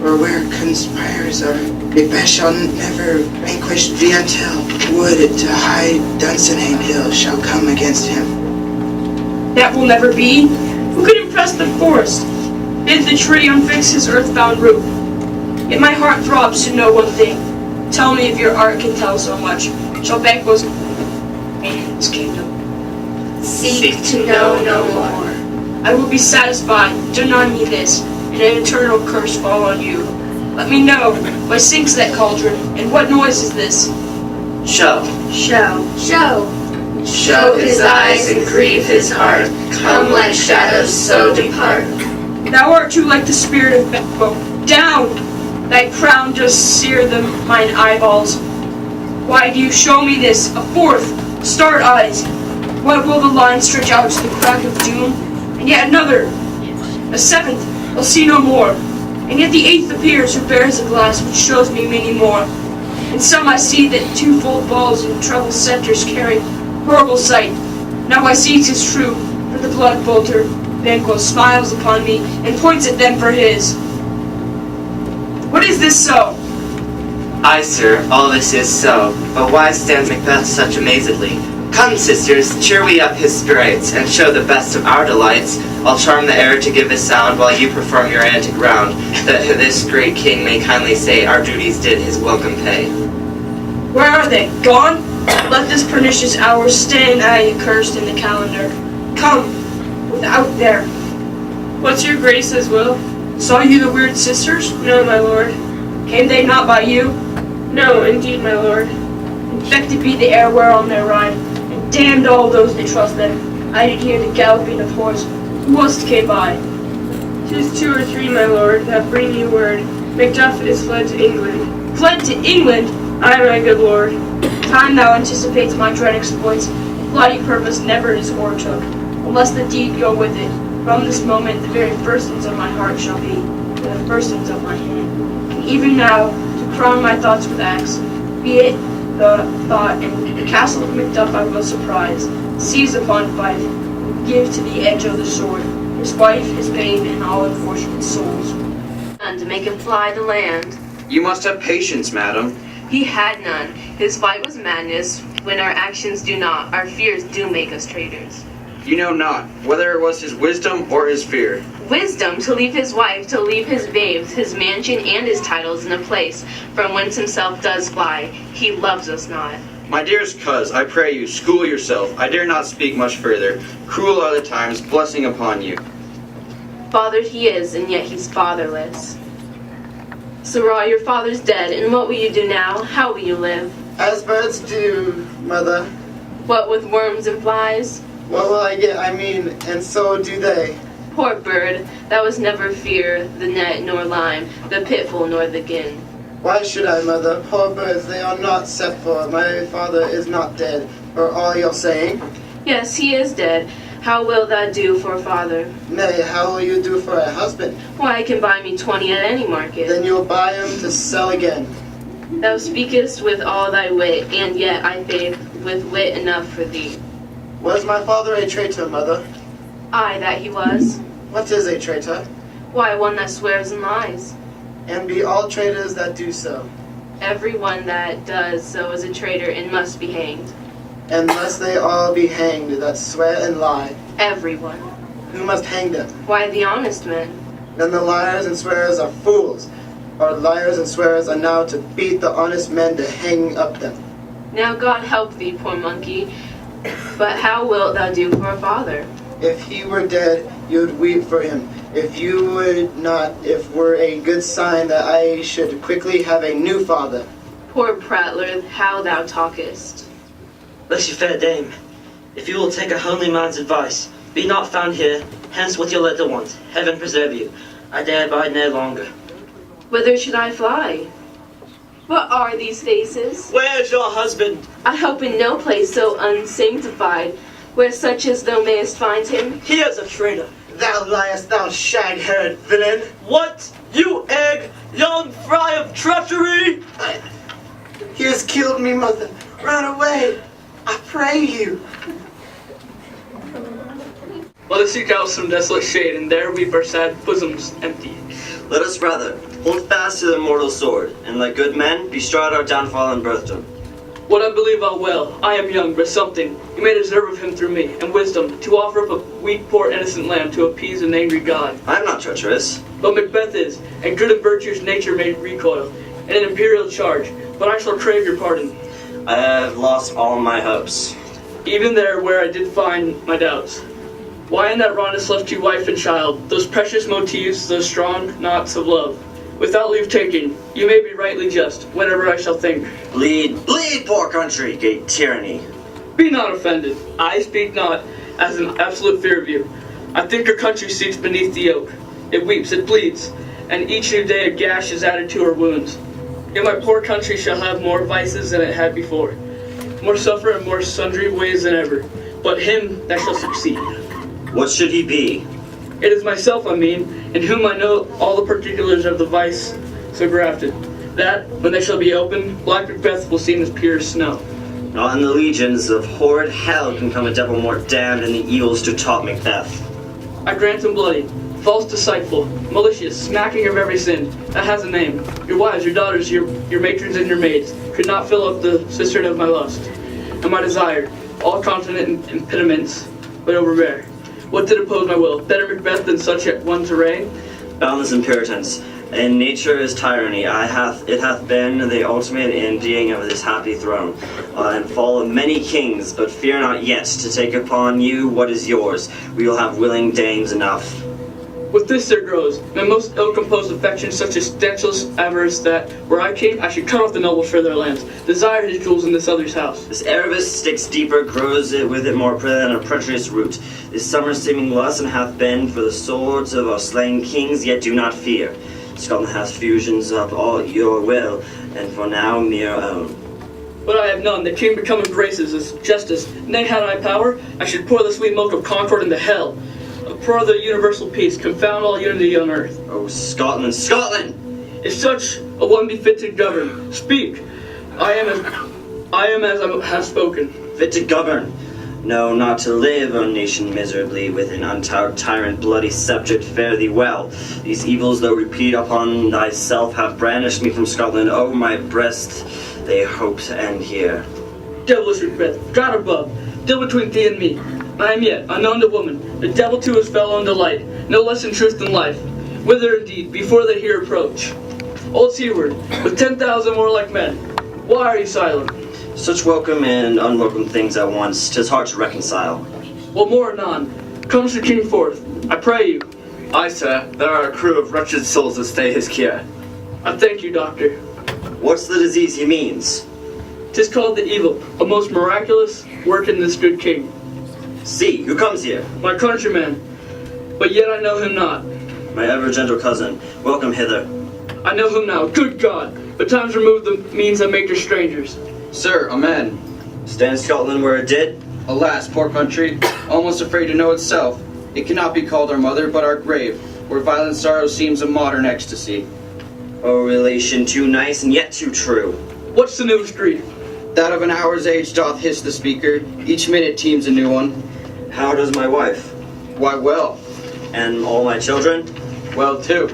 or where conspires are. Macbeth shall never vanquish thee until wood to high Dunsinane hill shall come against him. That will never be. Who could impress the forest? Bid the tree unfix his earthbound roof. Yet my heart throbs to know one thing. Tell me if your art can tell so much. Shall Banquo's in his kingdom? Seek to know no more. I will be satisfied. Deny me this, and an eternal curse fall on you. Let me know, why sinks that cauldron, and what noise is this? Show. Show his eyes and grieve his heart. Come like shadows, so depart. Thou art too like the spirit of Banquo. Down! Thy crown does sear mine eyeballs. Why do you show me this? A fourth! Start eyes! What will the line stretch out to the crack of doom? And yet another! A seventh! I'll see no more. And yet the eighth appears, who bears a glass which shows me many more. In some I see that twofold balls and treble centers carry. Horrible sight. Now I see 'tis true, for the blood bolter, Banquo, smiles upon me, and points at them for his. What is this so? Aye, sir, all this is so. But why stands Macbeth such amazedly? Come, sisters, cheer we up his spirits, and show the best of our delights. I'll charm the air to give a sound while you perform your antic round, that this great king may kindly say our duties did his welcome pay. Where are they? Gone? Let this pernicious hour stand accursed in the calendar. Come, without there. What's your grace's will? Saw you the weird sisters? No, my lord. Came they not by you? No, indeed, my lord. Infected be the air whereon they ride, and damned all those that trust them. I did hear the galloping of horse. Who else came by? 'Tis 2 or 3, my lord, that bring you word. Macduff is fled to England. Fled to England? Aye, my good lord. Time thou anticipates my dread exploits. Bloody purpose never his oar took, unless the deed go with it. From this moment the very firstings of my heart shall be, and the firstings of my hand. And even now, to crown my thoughts with acts, be it the thought, and the castle of Macduff I will surprise, seize upon Fife, and give to the edge of the sword, his wife, his babe, and all unfortunate souls. And to make him fly the land. You must have patience, madam. He had none. His fight was madness. When our actions do not, our fears do make us traitors. You know not whether it was his wisdom or his fear. Wisdom to leave his wife, to leave his babes, his mansion and his titles in a place from whence himself does fly. He loves us not. My dearest coz, I pray you, school yourself. I dare not speak much further. Cruel are the times, blessing upon you. Fathered he is, and yet he's fatherless. Sirrah, your father's dead, and what will you do now? How will you live? As birds do, mother. What with worms and flies? What will I get? I mean, and so do they. Poor bird, thou was never fear the net nor lime, the pitfall nor the gin. Why should I, mother? Poor birds, they are not set for. My father is not dead, for all you're saying. Yes, he is dead. How will thou do for a father? Nay, how will you do for a husband? Why, I can buy me 20 at any market. Then you'll buy him to sell again. Thou speakest with all thy wit, and yet, I faith, with wit enough for thee. Was my father a traitor, mother? Aye, that he was. What is a traitor? Why, one that swears and lies. And be all traitors that do so. Every one that does so is a traitor and must be hanged. And must they all be hanged that swear and lie? Everyone. Who must hang them? Why, the honest men. Then the liars and swearers are fools. Our liars and swearers are now to beat the honest men to hang up them. Now God help thee, poor monkey. But how wilt thou do for a father? If he were dead, you'd weep for him. If you would not, if were a good sign that I should quickly have a new father. Poor prattler, how thou talkest. Bless you, fair dame. If you will take a homely man's advice, be not found here, hence with your little ones. Heaven preserve you. I dare abide no longer. Whither should I fly? What are these faces? Where's your husband? I hope in no place so unsanctified. where such as thou mayest find him. He is a traitor. Thou liest, thou shag-haired villain! What? You egg, young fry of treachery! He has killed me, mother. Run away! I pray you. Let us seek out some desolate shade, and there weep our sad bosoms empty. Let us rather hold fast to the immortal sword, and like good men, bestride our downfall and birthdom. What I believe I'll well, I am young, but something you may deserve of him through me, and wisdom, to offer up a weak, poor, innocent lamb to appease an angry God. I am not treacherous. But MacBeth is, and good and virtue's nature may recoil, and an imperial charge, but I shall crave your pardon. I have lost all my hopes. Even there where I did find my doubts. Why in that rawness left you wife and child, those precious motifs, those strong knots of love? Without leave taking, you may be rightly just, whenever I shall think. Bleed, bleed, poor country, great tyranny. Be not offended. I speak not as an absolute fear of you. I think your country sinks beneath the yoke. It weeps, it bleeds, and each new day a gash is added to her wounds. Yet my poor country shall have more vices than it had before, more suffer in more sundry ways than ever, but him that shall succeed. What should he be? It is myself, I mean, in whom I know all the particulars of the vice so grafted, that, when they shall be opened, black MacBeth will seem as pure as snow. Not in the legions of horrid hell can come a devil more damned than the evils to taught MacBeth. I grant him bloody, false, deceitful, malicious, smacking of every sin, that has a name. Your wives, your daughters, your matrons, and your maids could not fill up the cistern of my lust, and my desire, all continent impediments, but overbear. What did oppose my will? Better MacBeth than such a one to reign? Boundless impertinence, and nature is tyranny. It hath been the ultimate ending of this happy throne, and fall of many kings, but fear not yet to take upon you what is yours. We will have willing dames enough. With this there grows my most ill-composed affection, such as stanchel avarice, that, were I king, I should cut off the nobles for their lands, desire his jewels in this other's house. This Erebus sticks deeper, grows it with it more than a treacherous root. This summer seeming lust and hath been for the swords of our slain kings, yet do not fear. Scotland hath fusions of all your will, and for now mere own. But I have none, the king becoming graces as justice. Nay, had I power, I should pour the sweet milk of concord into hell. For the universal peace, confound all unity on earth. Oh, Scotland, Scotland! If such a one be fit to govern, speak. I am as I have spoken. Fit to govern? No, not to live, O nation, miserably with an untaught tyrant, bloody subject. Fare thee well. These evils, though repeat upon thyself, have brandished me from Scotland. Oh, my breast, they hope to end here. Devilish MacBeth, God above, deal between thee and me. I am yet unknown to woman. The devil too is fellow in delight, no less in truth than life. Whither indeed, before they hear approach? Old seaward, with 10,000 warlike men. Why are you silent? Such welcome and unwelcome things at once, 'tis hard to reconcile. Well, more anon. Comes the king forth, I pray you. Aye, sir, there are a crew of wretched souls that stay his care. I thank you, doctor. What's the disease he means? 'Tis called the evil, a most miraculous work in this good king. See, who comes here? My countryman, but yet I know him not. My ever-gentle cousin, welcome hither. I know him now, good God, but time's removed the means that make us strangers. Sir, amen. Stand Scotland where it did? Alas, poor country, almost afraid to know itself. It cannot be called our mother, but our grave, where violent sorrow seems a modern ecstasy. Oh, relation too nice and yet too true. What's the newest grief? That of an hour's age doth hiss the speaker. Each minute teems a new one. How does my wife? Why, well. And all my children? Well, too.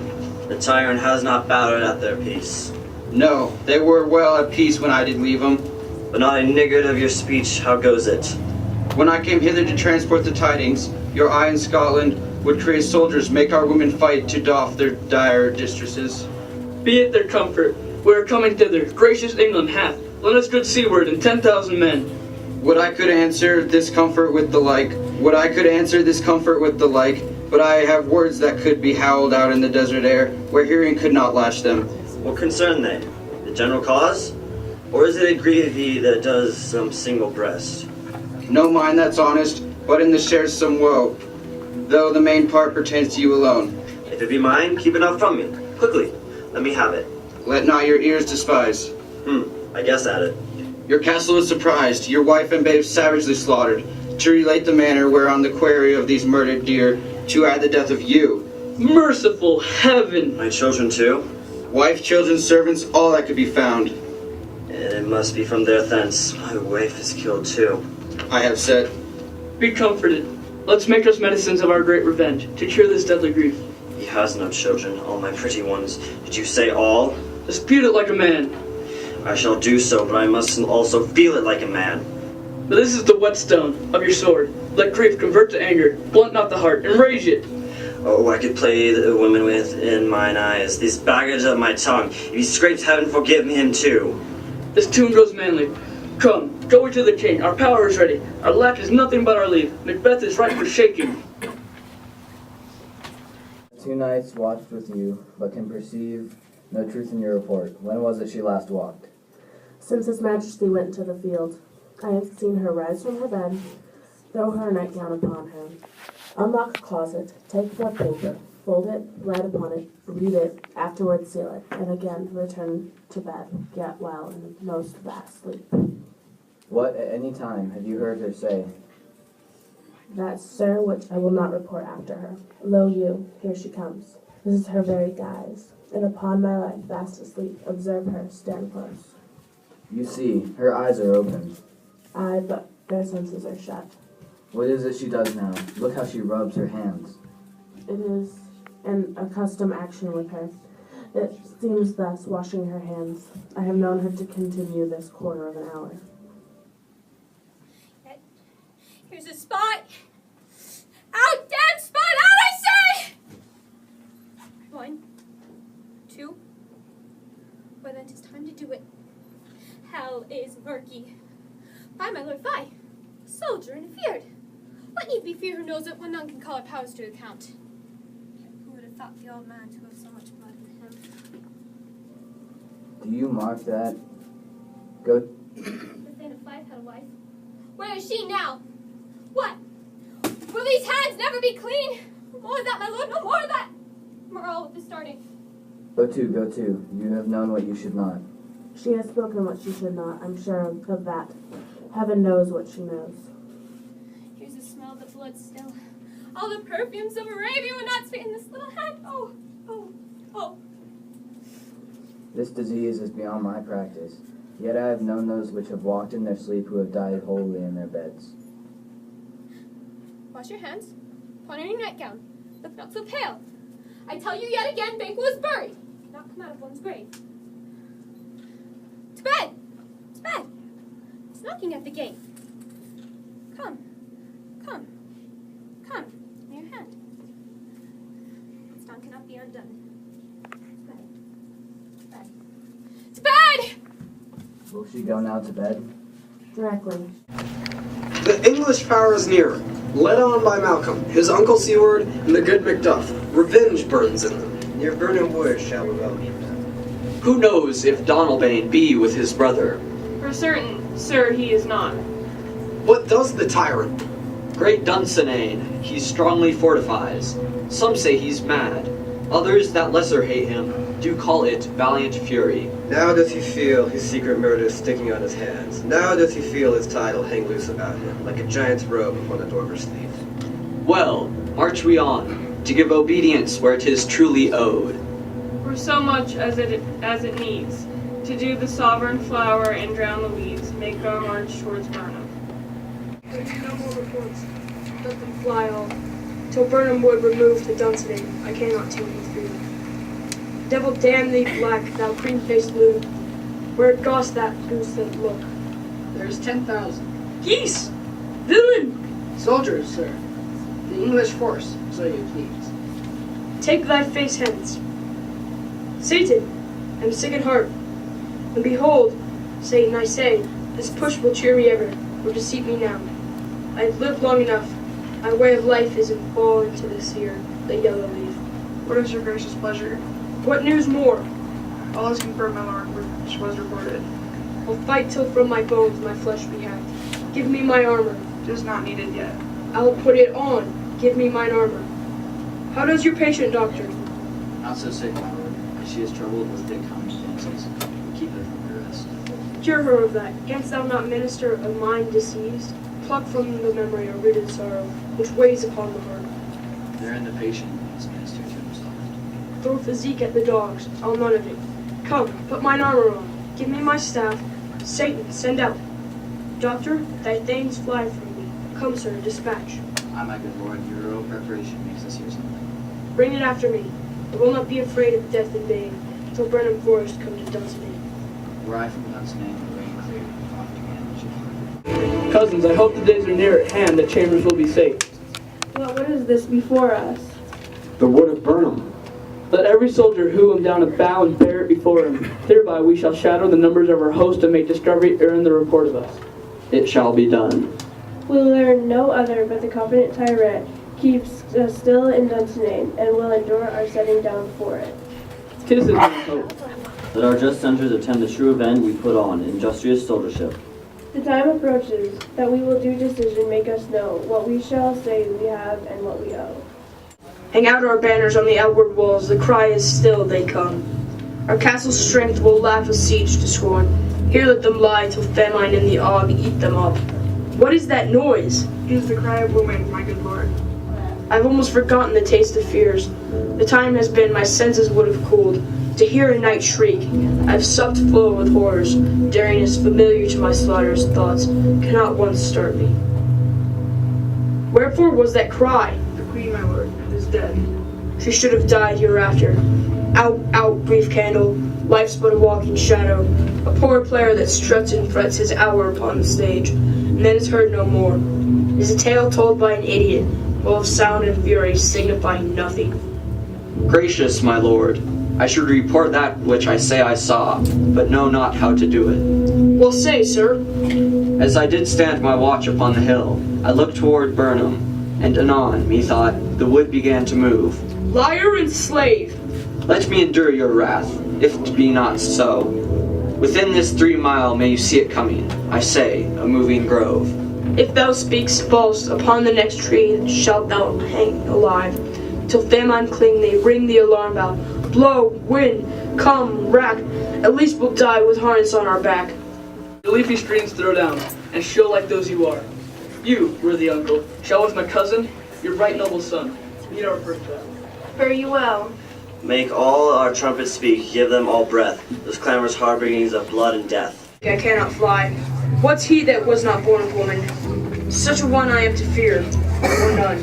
The tyrant has not bowed at their peace. No, they were well at peace when I did leave them. But not a niggard of your speech, how goes it? When I came hither to transport the tidings, your eye in Scotland would crave soldiers, make our women fight to doff their dire distresses. Be it their comfort, we are coming thither. Gracious England hath lent us good seaward and 10,000 men. Would I could answer this comfort with the like. Would I could answer this comfort with the like. But I have words that could be howled out in the desert air, where hearing could not latch them. What concern they? The general cause? Or is it a grieve thee that does some single breast? No mind that's honest, but in the shares some woe, though the main part pertains to you alone. If it be mine, keep it not from me. Quickly, let me have it. Let not your ears despise. I guess at it. Your castle is surprised, your wife and babes savagely slaughtered. to relate the manner whereon the query of these murdered deer to add the death of you. Merciful heaven! My children too? Wife, children, servants, all that could be found. It must be from their thence. My wife is killed too. I have said. Be comforted. Let's make us medicines of our great revenge, to cure this deadly grief. He has no children, all my pretty ones. Did you say all? Dispute it like a man. I shall do so, but I must also feel it like a man. But this is the whetstone of your sword. Let grief convert to anger, blunt not the heart, enrage it. Oh, I could play the women within mine eyes, this baggage of my tongue. If he scrapes heaven, forgive him too. This tune goes manly. Come, go we to the king. Our power is ready. Our lack is nothing but our leave. MacBeth is ripe for shaking. 2 nights watched with you, but can perceive no truth in your report. When was it she last walked? Since His Majesty went into the field, I have seen her rise from her bed, throw her nightgown upon her, unlock a closet, take the paper, fold it, write upon it, read it, afterwards seal it, and again return to bed, yet while in the most vast sleep. What at any time have you heard her say? That, sir, which I will not report after her. Lo you, here she comes. This is her very guise, and upon my life, fast asleep, observe her, stand close. You see, her eyes are open. Aye, but their senses are shut. What is it she does now? Look how she rubs her hands. It is an accustomed action with her. It seems thus, washing her hands. I have known her to continue this quarter of an hour. Here's a spot. Out, damn spot, out, I say! 1, 2. Well, then 'tis time to do it. Hell is murky. By my lord, fie. Soldier and feared. What need be fear who knows it when none can call our powers to account? Who would have thought the old man to have so much blood in him? Do you mark that? Go. The Thane of Fife had a wife. Where is she now? What? Will these hands never be clean? No more of that, my lord, no more of that! Morale with the starting. Go to. You have known what you should not. She has spoken what she should not, I'm sure of that. Heaven knows what she knows. Here's the smell of the blood still. All the perfumes of Arabia would not sweeten this little hand. Oh. This disease is beyond my practice. Yet I have known those which have walked in their sleep who have died wholly in their beds. Wash your hands. Put on your nightgown. Look not so pale. I tell you yet again, Banquo was buried. Not come out of one's grave. To bed! To bed! It's knocking at the gate. Come. Near your hand. Its tongue cannot be undone. To bed! Will she go now to bed? Directly. The English power is near, led on by Malcolm, his uncle Seward, and the good Macduff. Revenge burns in them. Near Burnham Wood shall we well meet them. Who knows if Donalbain be with his brother? For certain, sir, he is not. What does the tyrant? Great Dunsinane, he strongly fortifies. Some say he's mad. Others that lesser hate him do call it valiant fury. Now doth he feel his secret murder sticking on his hands. Now doth he feel his title hang loose about him, like a giant's robe upon a dormer's sleeve. Well, march we on, to give obedience where 'tis truly owed. For so much as it needs, to do the sovereign flower and drown the weeds, make our march towards Burnham. There be no more reports. Let them fly all. Till Burnham Wood remove the Dunsinane, I cannot tame with fear. Devil damn thee, black, thou cream-faced loon. Where goes that goose that look? There's 10,000. Geese! Villain! Soldiers, sir. The English force, so you please. Take thy face hence. Satan, I'm sick at heart. And behold, Satan, I say, this push will cheer me ever, or deceive me now. I have lived long enough. My way of life is to fall into this here, the yellow leaf. What is your gracious pleasure? What news more? All is confirmed, my lord, which was reported. I'll fight till from my bones my flesh be hacked. Give me my armor. It is not needed yet. I'll put it on. Give me mine armor. How does your patient, doctor? Not so sick, my lord. She is troubled with thick humming fancies. Keep her from her rest. Cure her of that. Canst thou not minister a mind diseased? pluck from the memory a rooted sorrow, which weighs upon the heart. They're in the patient is ministered to himself. Throw physique at the dogs, I'll none of it. Come, put mine armor on, give me my staff. Satan, send out. Doctor, thy thanes fly from me. Come, sir, dispatch. Aye, my good lord, your heroic preparation makes us hear something. Bring it after me. I will not be afraid of death in vain, till Burnham Forest come to Dunsinane. Were I from Dunsinane, the rain cleared, and off again should Cousins, I hope the days are near at hand that Chambers will be safe. Well, what is this before us? The wood of Burnham. Let every soldier hew him down a bough and bear it before him. Thereby we shall shadow the numbers of our host and make discovery ere in the report of us. It shall be done. We'll learn no other but the confident tyrant keeps us still in Dunsinane, and will endure our setting down for it. 'Tis his own hope. Let our just centers attend the true event we put on, industrious soldiership. The time approaches that we will do decision make us know what we shall say we have and what we owe. Hang out our banners on the outward walls, the cry is still, they come. Our castle's strength will laugh a siege to scorn. Here let them lie till famine and the ague eat them up. What is that noise? It is the cry of woman, my good lord. I've almost forgotten the taste of fears. The time has been my senses would have cooled. To hear a night shriek, I've supped full with horrors. Daringness familiar to my slaughterous thoughts cannot once start me. Wherefore was that cry? The queen, my lord, is dead. She should have died hereafter. Out, out, brief candle. Life's but a walking shadow. A poor player that struts and frets his hour upon the stage, and then is heard no more. It is a tale told by an idiot, full of sound and fury, signifying nothing. Gracious, my lord, I should report that which I say I saw, but know not how to do it. Well, say, sir. As I did stand my watch upon the hill, I looked toward Burnham, and anon, methought, the wood began to move. Liar and slave! Let me endure your wrath, if it be not so. Within this 3 mile may you see it coming, I say, a moving grove. If thou speakst false, upon the next tree shalt thou hang alive. Till famine cling they ring the alarm bell. Blow, wind, come, rack, at least we'll die with harness on our back. The leafy streams throw down, and show like those you are. You, worthy uncle, shall with my cousin, your right noble son, meet our first battle. Fare you well. Make all our trumpets speak, give them all breath, those clamorous harbingings of blood and death. I cannot fly. What's he that was not born of woman? Such a one I am to fear, or none.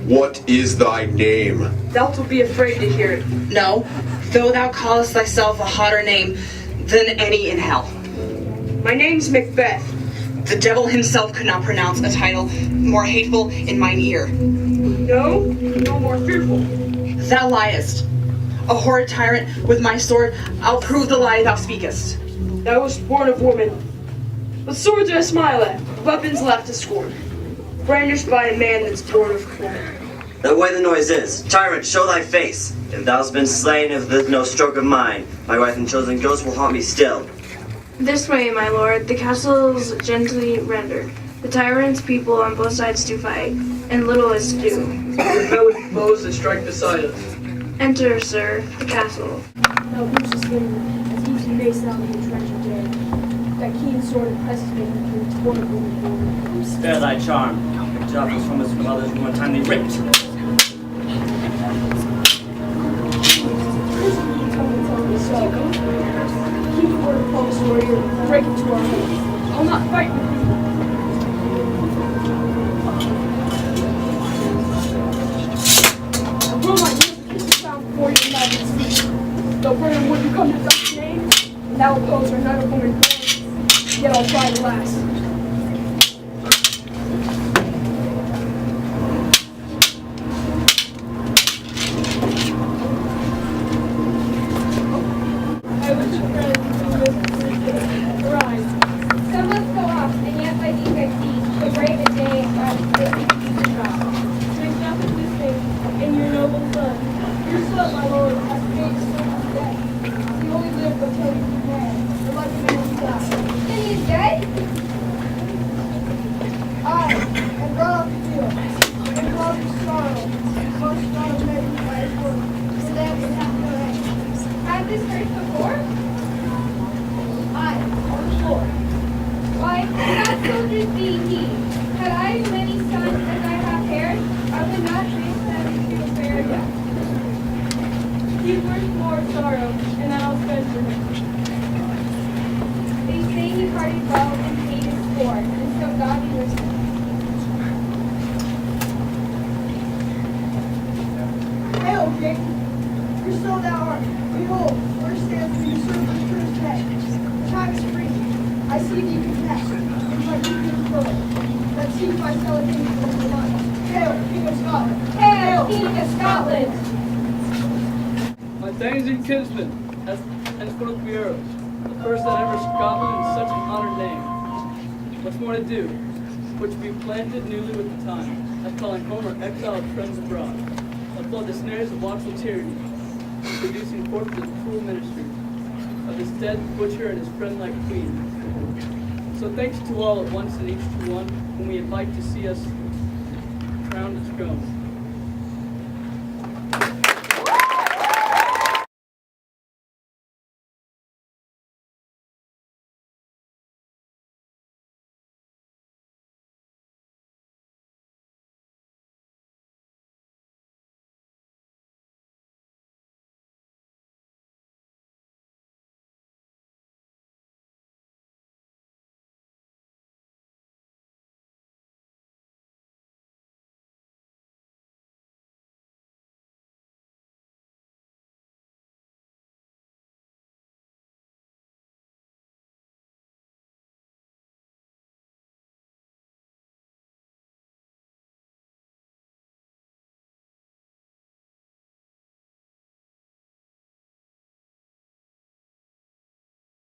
What is thy name? Thou wilt be afraid to hear it. No, though thou callest thyself a hotter name than any in hell. My name's MacBeth. The devil himself could not pronounce a title more hateful in mine ear. No, no more fearful. Thou liest. A horrid tyrant, with my sword, I'll prove the lie thou speakest. Thou wast born of woman. What swords I smile at, weapons left to scorn. Brandished by a man that's born of woman. That way the noise is. Tyrant, show thy face. If thou'st been slain, if there's no stroke of mine, my wife and chosen ghost will haunt me still. This way, my lord, the castle's gently rendered. The tyrant's people on both sides do fight, and little is to do. We met with foes that strike beside us. Enter, sir, the castle. Thou pierces wind, as heaves he face down the treasure dead. That keen sword impresses me through its wonderful form. Spare thy charm. MacDuff was from his mother's more timely ripped. Tell me so. Keep the word of false warrior, break it to our hands. I'll not fight with thee. I will not use the kiss of sound before your majesty's feet. Though Burnham wouldn't come to such name, and thou oppose her none of woman born, yet I'll try to last. Some must go off, and yet by these I see the brave and day and the future drop. Make nothing mistake in your noble son. Your son, my lord, has paid so much debt. He only lived until he was dead. The life of man died. Then he is dead? I am brought up to field, and brought to sorrow, most strong of men by his work, so that it hath no end. Had this heard before? I, on the floor. Why, not soldiers being he, had I see thee confess, and let thee be fulfilled. That seek my celebration of the light. Hail, King of Scotland! Hail, King of Scotland! My thanes and kinsmen, henceforth be earls, the first that ever Scotland in such an honored name. What's more to do? Which be planted newly with the time, as calling home our exiled friends abroad. I'll flood the snares of watchful tyranny, producing forth the cruel ministry of this dead butcher and his friend-like queen. So thanks to all at once and each to one, whom we invite to see us crowned as throne.